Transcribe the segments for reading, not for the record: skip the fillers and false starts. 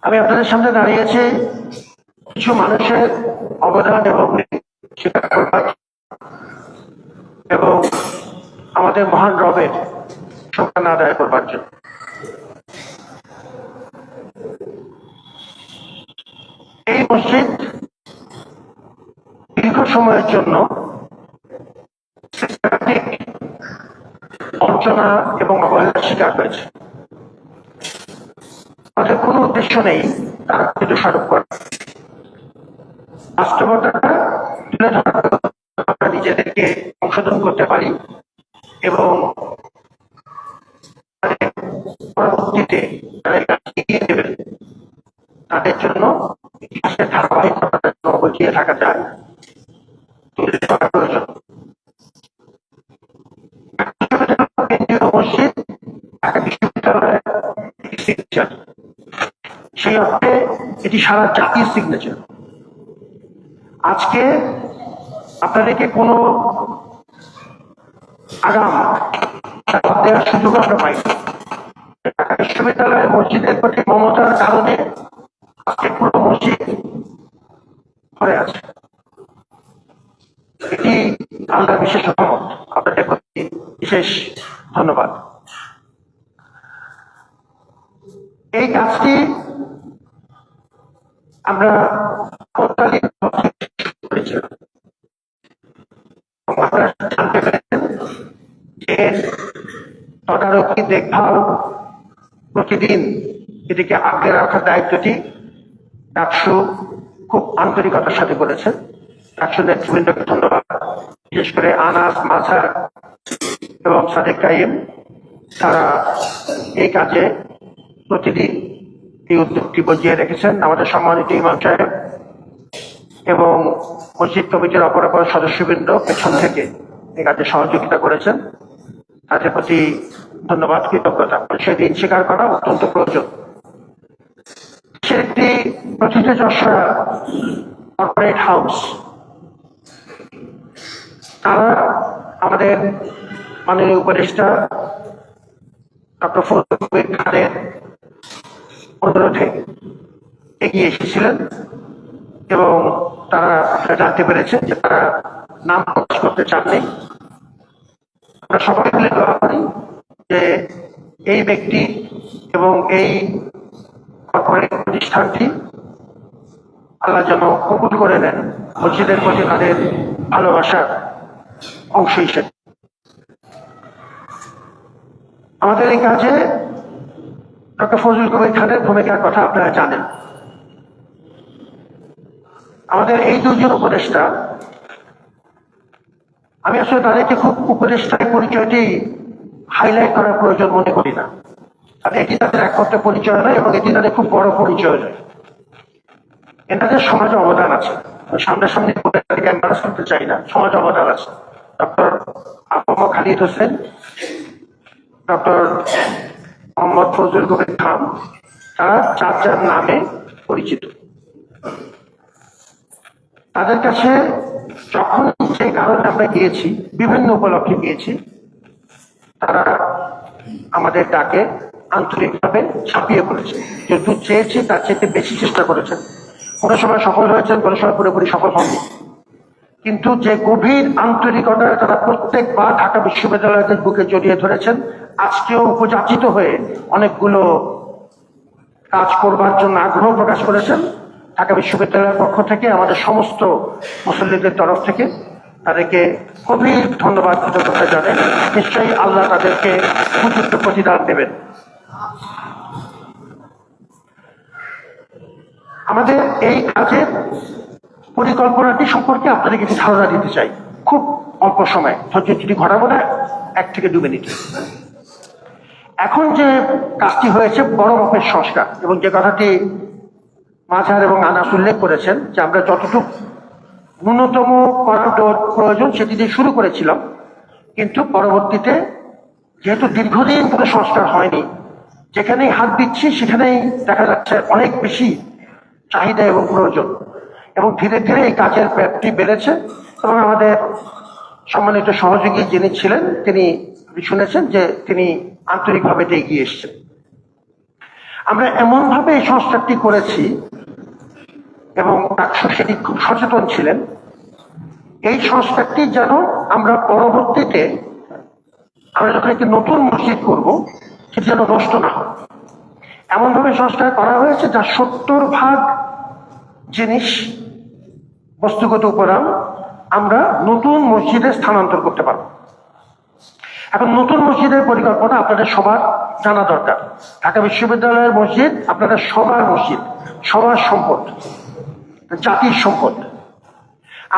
আমি আপনাদের সামনে দাঁড়িয়েছি কিছু মানুষের অবদান এবং স্বীকার করবার এবং আমাদের মহান রবের শুকরানা আদায় করবার জন্য। এই মসজিদ দীর্ঘ সময়ের জন্য বঞ্চনা এবং অবহেলার শিকার হয়েছে। আমাদের কোনো উদ্দেশ্য নেই তার দোষারোপ করা, বাস্তবতাটা তুলে ধরা, আমরা নিজেদেরকে সংশোধন করতে পারি এবং পরবর্তীতে তারা এগিয়ে দেবেন তাদের জন্য ইতিহাসের ধারাবাহিকতার জন্য বজিয়ে থাকা যায় তুলে ধরা প্রয়োজন। কেন্দ্রীয় মসজিদ ঢাকা বিশ্ববিদ্যালয়ের সিগনেচার, সেই অর্থে এটি সারা জাতির সিগনেচার। আজকে আপনাদেরকে কোনো আগাম দেওয়ার সুযোগ আমরা পাই। ঢাকা বিশ্ববিদ্যালয়ের মসজিদের প্রতি মমতার কারণে আজকে পুরো মসজিদ ধরে আছে। এটি আল্লাহর বিশেষ রহমত, আপনাদের প্রতি বিশেষ ধন্যবাদ। এই কাজটি আমরা করেছিলাম। আপনারা জানতে পেরেছেন যে তদারকি দেখভাল প্রতিদিন এদিকে আগলে রাখার দায়িত্বটি ডাকসু খুব আন্তরিকতার সাথে করেছেন। ডাকসু নেতৃবৃন্দকে ধন্যবাদ, বিশেষ করে আনাস, মাঝার এবং সাদেক কাইম, তারা এই কাজে প্রতিদিন এই উদ্যোগটি বজিয়ে রেখেছেন। আমাদের সম্মানিত ইমাম সাহেব এবং মসজিদ কমিটির অপর অপর সদস্যবৃন্দ পেছন থেকে এই কাজে সহযোগিতা করেছেন, তাদের প্রতি ধন্যবাদ, কৃতজ্ঞতা। সেদিন স্বীকার করা অত্যন্ত প্রয়োজন। সে একটি প্রথিত যশোরা কর্পোরেট হাউস, তারা আমাদের মাননীয় উপদেষ্টা ডক্টর ফজলুল কবির খানের অনুরোধে এগিয়ে এসেছিলেন এবং তারা আপনারা জানতে পেরেছেন যে তারা নাম প্রকাশ করতে চাননি। আমরা সবাই মিলে দোয়া করি যে এই ব্যক্তি এবং এই কর্পোরেট প্রতিষ্ঠানটি আল্লাহ যেন কবুল করে নেন মসজিদের প্রতি তাদের ভালোবাসার অংশ হিসেবে। আমাদের এই কাজে ডক্টর ফজলুল কবির খানের ভূমিকার কথা আপনারা জানেন। আমাদের এই দুজন উপদেষ্টা, আমি আসলে তাদেরকে খুব উপদেষ্টার পরিচয়টি হাইলাইট করার প্রয়োজন মনে করি না, কারণ এটি তাদের একমাত্র পরিচয় নয় এবং এটি তাদের খুব বড় পরিচয় নয়। এনাদের সমাজে অবদান আছে, সামনাসামনি তাদেরকে এম্বারাস করতে চাই না, সমাজে অবদান আছে। ডক্টর আহমদ খালিদ হোসেন, ডক্টর মোহাম্মদ ফজলুল কবির খান, তারা চার চার নামে পরিচিত। তাদের কাছে যখন যে কারণে আমরা গিয়েছি, বিভিন্ন উপলক্ষে গিয়েছি, তারা আমাদের ডাকে আন্তরিকভাবে ছাপিয়ে পড়েছে। যেটুকু চেয়েছি তার চেয়ে বেশি চেষ্টা করেছেন। কোনো সময় সফল হয়েছেন, কোনো সময় পুরোপুরি সফল হননি, কিন্তু যে গভীর আন্তরিকতায় তারা প্রত্যেকবার ঢাকা বিশ্ববিদ্যালয়ের বুকে জড়িয়ে ধরেছেন, আজকেও উপযাচিত হয়ে অনেকগুলো কাজ করবার জন্য আগ্রহ প্রকাশ করেছেন। ঢাকা বিশ্ববিদ্যালয়ের পক্ষ থেকে আমাদের সমস্ত মুসল্লিদের তরফ থেকে তাদেরকে গভীর ধন্যবাদ, কৃতজ্ঞতা জানাই। নিশ্চয়ই আল্লাহ তাদেরকে উপযুক্ত প্রতিদান দেবেন। আমাদের এই কাজের পরিকল্পনাটি সম্পর্কে আপনাদের কিছু ধারণা দিতে চাই, খুব অল্প সময়, ধৈর্যটি ঘটাবো না, 1 থেকে 2 মিনিট। এখন যে কাজটি হয়েছে বড় মাপের সংস্কার, এবং যে কথাটি মাঝার এবং আনাস উল্লেখ করেছেন যে আমরা যতটুকু ন্যূনতম করার প্রয়োজন সেটি দিয়ে শুরু করেছিলাম, কিন্তু পরবর্তীতে যেহেতু দীর্ঘদিন কোনো সংস্কার হয়নি, যেখানেই হাত দিচ্ছি সেখানেই দেখা যাচ্ছে অনেক বেশি চাহিদা এবং প্রয়োজন, এবং ধীরে ধীরে এই কাজের ব্যাপ্তি বেড়েছে। এবং আমাদের সম্মানিত সহযোগী যিনি ছিলেন তিনি শুনেছেন যে তিনি আন্তরিকভাবে এগিয়ে এসেছেন। আমরা এমন ভাবে এই সংস্কারটি করেছি এবং সেটি খুব সচেতন ছিলেন, এই সংস্কারটি যেন আমরা পরবর্তীতে আমরা যখন একটি নতুন মসজিদ করব সেটি যেন নষ্ট না হয়। এমনভাবে সংস্কার করা হয়েছে যা 70% জিনিস বস্তুগত উপাদান আমরা নতুন মসজিদে স্থানান্তর করতে পারব। এখন নতুন মসজিদের পরিকল্পনা আপনাদের সবার জানা দরকার। ঢাকা বিশ্ববিদ্যালয়ের মসজিদ আপনাদের সবার মসজিদ, সবার সম্পদ, জাতির সম্পদ।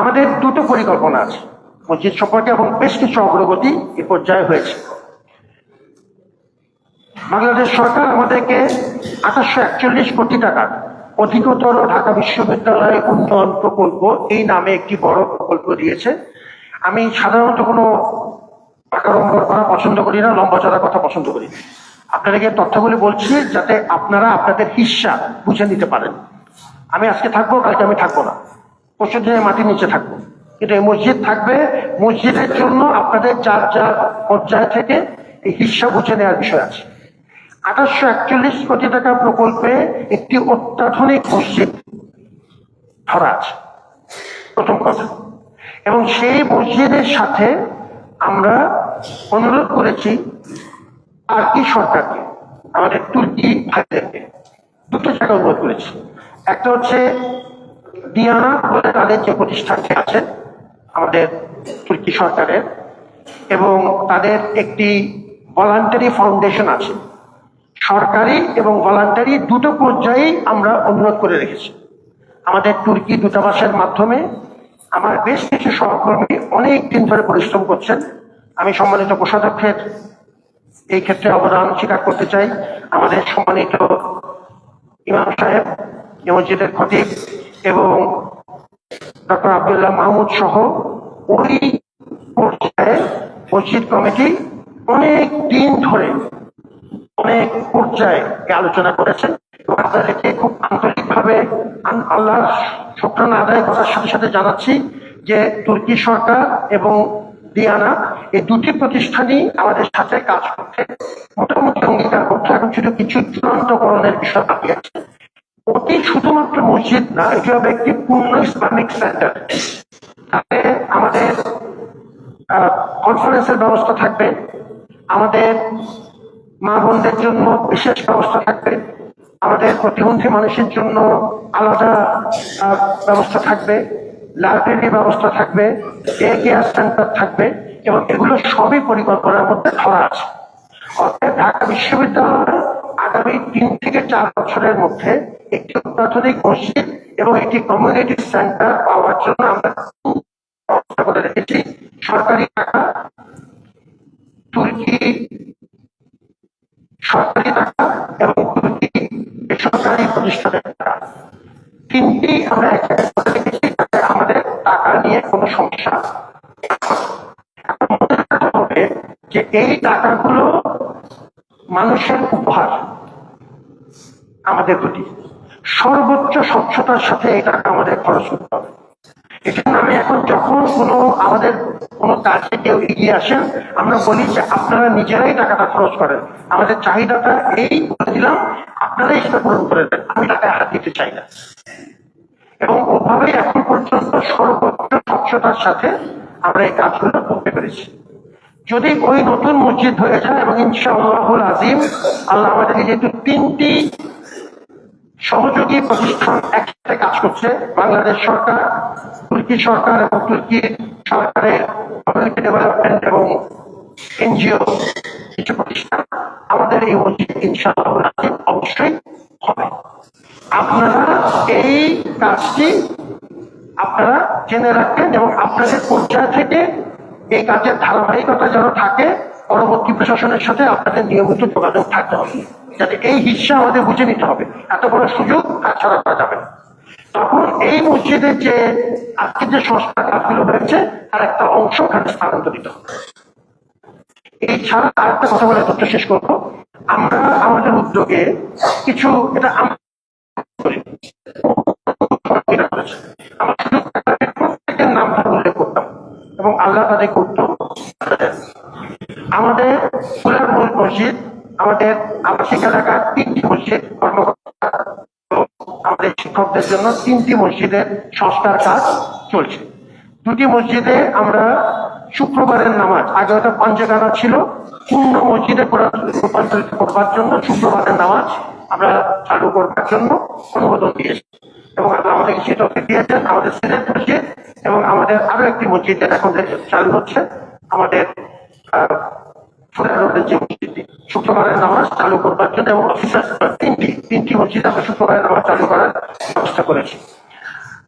আমাদের দুটো পরিকল্পনা আছে মসজিদ সম্পর্কে এবং বেশ কিছু অগ্রগতি এ পর্যায়ে হয়েছে। বাংলাদেশ সরকার আমাদেরকে 2841 কোটি টাকার অধিকতর ঢাকা বিশ্ববিদ্যালয় উন্নয়ন প্রকল্প এই নামে একটি বড় প্রকল্প দিয়েছে। আমি সাধারণত কোনো আকারম্বর করা পছন্দ করি না, লম্বা চড়ার কথা পছন্দ করি। আপনাদেরকে তথ্যগুলি বলছি যাতে আপনারা আপনাদের হিস্সা বুঝে নিতে পারেন। আমি আজকে থাকবো, কালকে আমি থাকবো না, পরশু দিনে মাটির নিচে থাকবো, কিন্তু এই মসজিদ থাকবে। মসজিদের জন্য আপনাদের যার যার পর্যায় থেকে এই হিস্সা বুঝে নেওয়ার বিষয় আছে। 2841 কোটি টাকা প্রকল্পে একটি অত্যাধুনিক মসজিদ ধরা আছে, প্রথম কথা। এবং সেই মসজিদের সাথে আমরা অনুরোধ করেছি টার্কি সরকারকে, আমাদের তুর্কি ভাইদেরকে, দুটো জায়গা অনুরোধ করেছি। একটা হচ্ছে দিয়ানা বলে তাদের যে প্রতিষ্ঠানটি আছে আমাদের তুর্কি সরকারের, এবং তাদের একটি ভলান্টারি ফাউন্ডেশন আছে। সরকারি এবং ভলান্টারি দুটো পর্যায়েই আমরা অনুরোধ করে রেখেছি। আমাদের তুর্কি দূতাবাসের মাধ্যমে আমার বেশ কিছু সহকর্মী অনেক দিন ধরে পরিশ্রম করছেন। আমি সম্মানিত কোষাধ্যক্ষের এই ক্ষেত্রে অবদান স্বীকার করতে চাই। আমাদের সম্মানিত ইমাম সাহেব, মসজিদের খতিব এবং ডক্টর আব্দুল্লাহ মাহমুদ সহ ওই পর্যায়ে মসজিদ কমিটি অনেক দিন ধরে অনেক পর্যায়ে আলোচনা করেছেন। আপনাদেরকে খুব আন্তরিকভাবে আল্লাহর শুকরানা আদায় করার সাথে সাথে জানাচ্ছি যে তুর্কি সরকার এবং দিয়ানা এই দুটি প্রতিষ্ঠানই আমাদের সাথে কাজ করতে মোটামুটি অঙ্গীকার করতে। এখন শুধু কিছু চূড়ান্তকরণের বিষয় বাকি আছে। ওটি শুধুমাত্র মসজিদ না, এটি হবে একটি পূর্ণ ইসলামিক সেন্টার। তাতে আমাদের কনফারেন্সের ব্যবস্থা থাকবে, আমাদের মা বোনদের জন্য বিশেষ ব্যবস্থা থাকবে, আমাদের প্রতিবন্ধী মানুষের জন্য আলাদা ব্যবস্থা থাকবে, লাইব্রেরি ব্যবস্থা থাকবে, ডে কেয়ার সেন্টার থাকবে, এবং এগুলো সবই পরিকল্পনার মধ্যে ধরা আছে। অর্থাৎ ঢাকা বিশ্ববিদ্যালয় আগামী 3 থেকে 4 বছরের মধ্যে একটি অত্যাধুনিক মসজিদ এবং একটি কমিউনিটি সেন্টার পাওয়ার জন্য আমরা ব্যবস্থা করে রেখেছি। সরকারি টাকা, তুর্কি সরকারি টাকা এবং তুর্কি বেসরকারি প্রতিষ্ঠানের টাকা, তিনটি আমরা একসাথে রেখেছি যাতে আমাদের টাকা নিয়ে কোনো সমস্যা হবে যে এই টাকাগুলো মানুষের উপহার আমাদের প্রতি। সর্বোচ্চ স্বচ্ছতার সাথে এই টাকা আমাদের খরচ করতে হবে। এজন্য আমি এখন যখন আমাদের কোনো কাজে কেউ এগিয়ে আসেন, আমরা বলি যে আপনারা নিজেরাই টাকাটা খরচ করেন, আমাদের চাহিদাটা এই বলে দিলাম, আপনারাই সেটা পূরণ করে দেন, আমি টাকা হাত দিতে চাই না। এবং ওভাবেই এখন পর্যন্ত সর্বোচ্চ স্বচ্ছতার সাথে আমরা এই কাজগুলো করতে পেরেছি। যদি ওই নতুন মসজিদ হয়ে যায় এবং ইনশাআল্লাহুল আজিম আল্লাহ আমাদেরকে যেহেতু 3টি সহযোগী প্রতিষ্ঠান একসাথে কাজ করছে, বাংলাদেশ সরকার, তুর্কি সরকার এবং তুর্কি সরকারের কমিউনিটি ডেভেলপমেন্ট এবং এনজিও কিছু প্রতিষ্ঠান, আমাদের এই মসজিদ ইনশাআল্লাহুল আজিম অবশ্যই হবে। আপনারা এই কাজটি আপনারা জেনে রাখবেন এবং আপনাদের পর্যায় থেকে এই কাজের ধারাবাহিকতা যেন থাকে, পরবর্তী প্রশাসনের সাথে আপনাদের নিয়মিত যোগাযোগ থাকতে হবে, যাতে এই হিস্সা আমাদের বুঝে নিতে হবে। এত বড় সুযোগ ছাড়া করা যাবে না। তখন এই মসজিদের যে আজকে যে সংস্কার কাজগুলো হয়েছে তার একটা অংশ ওখানে স্থানান্তরিত হবে। এই ছাড়া আর একটা কথা বলে তথ্য শেষ করবো। আমরা আমাদের উদ্যোগে কিছু এটা প্রত্যেকের নামটা উল্লেখ করতাম এবং আল্লাহ তাদের করত। আমাদের ফুলার মসজিদ, আমাদের আবাসিক এলাকার 3টি মসজিদ আমাদের শিক্ষকদের জন্য 3টি মসজিদের সংস্কার কাজ চলছে। 2টি মসজিদে আমরা শুক্রবারের নামাজ, আগে হয়তো পাঞ্জেগানা ছিল, পূর্ণ মসজিদে রূপান্তরিত করবার জন্য শুক্রবারের নামাজ আমরা চালু করবার জন্য অনুমোদন দিয়েছি এবং আল্লাহ আমাদেরকে সেটা দিয়েছেন। আমাদের সিলেট মসজিদ এবং আমাদের আরো একটি মসজিদ এখন চালু হচ্ছে, আমাদের যে মসজিদটি শুক্রবারের নামাজ চালু করবার জন্য এবং তিনটি মসজিদ আমরা শুক্রবারের নামাজ চালু করার ব্যবস্থা করেছি।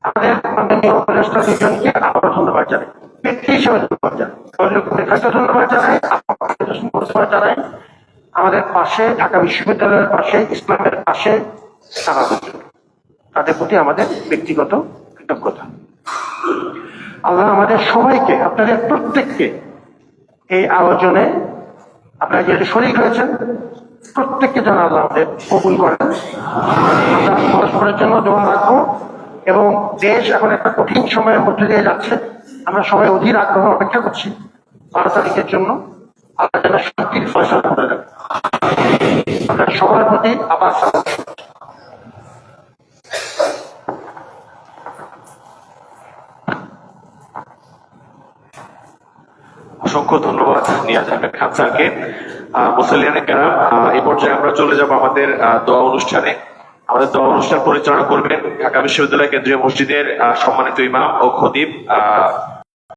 আমাদের মাননীয় উপদেষ্টা দুজনকে আবারও ধন্যবাদ জানাই, ব্যক্তি হিসেবে ধন্যবাদ জানাই, ধন্যবাদ জানাই, ধন্যবাদ জানাই আমাদের পাশে ঢাকা বিশ্ববিদ্যালয়ের পাশে ইসলামের পাশে তাদের প্রতি আমাদের ব্যক্তিগত কৃতজ্ঞতা। আল্লাহ আমাদের সবাইকে, আপনাদের প্রত্যেককে এই আয়োজনে আপনারা যেহেতু শরীক হয়েছেন, প্রত্যেককে যেন আল্লাহ আমাদের কবুল করেন। আমরা পরস্পরের জন্য দোয়া রাখবো এবং দেশ এখন একটা কঠিন সময়ের মধ্যে দিয়ে যাচ্ছে। আমরা সবাই অধীর আগ্রহ অপেক্ষা করছি 12 তারিখের জন্য। আল্লাহ যেন শান্তির ফয়সালা করে দেন। আপনার সবার প্রতি আবার অসংখ্য ধন্যবাদ নিয়াজ আহমেদ খান স্যারকে। মুসলিয়ানে কেরাম, এই পর্যায়ে আমরা চলে যাব আমাদের দোয়া অনুষ্ঠানে। আমাদের দোয়া অনুষ্ঠান পরিচালনা করবেন ঢাকা বিশ্ববিদ্যালয় কেন্দ্রীয় মসজিদের সম্মানিত ইমাম ও খতিব